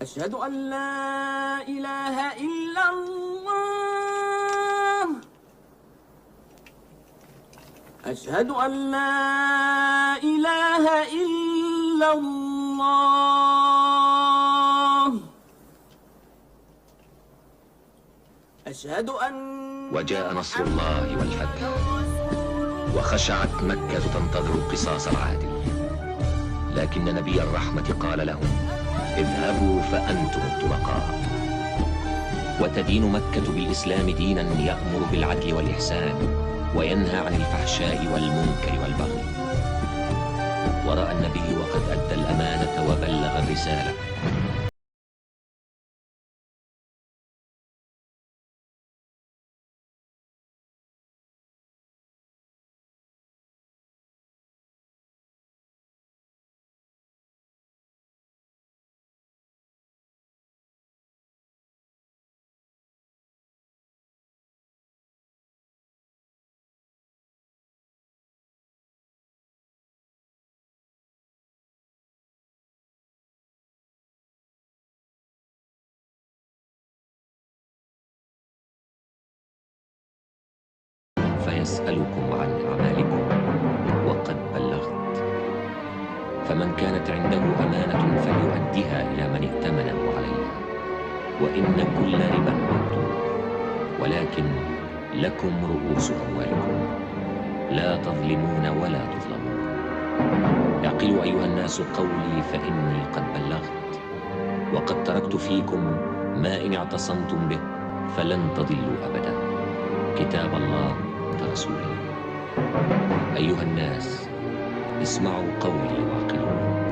أشهد أن لا إله إلا الله. أشهد أن لا إله إلا الله. أشهد أن وجاء نصر الله والفتح، وخشعت مكة تنتظر القصاص العادل. لكن نبي الرحمة قال لهم: اذهبوا فأنتم الطلقاء. وتدين مكة بالإسلام دينا يأمر بالعدل والإحسان، وينهى عن الفحشاء والمنكر والبغي. ورأى النبي وقد أدى الأمانة وبلغ الرسالة. فيسألكم عن أعمالكم وقد بلغت. فمن كانت عنده أمانة فليؤدها إلى من ائتمنه عليها، وإن كل ربا مردود، ولكن لكم رؤوس أموالكم لا تظلمون ولا تظلمون. اعقلوا أيها الناس قولي فإني قد بلغت، وقد تركت فيكم ما إن اعتصمتم به فلن تضلوا أبدا، كتاب الله ورسوله. أيها الناس، اسمعوا قولي واعقلوا.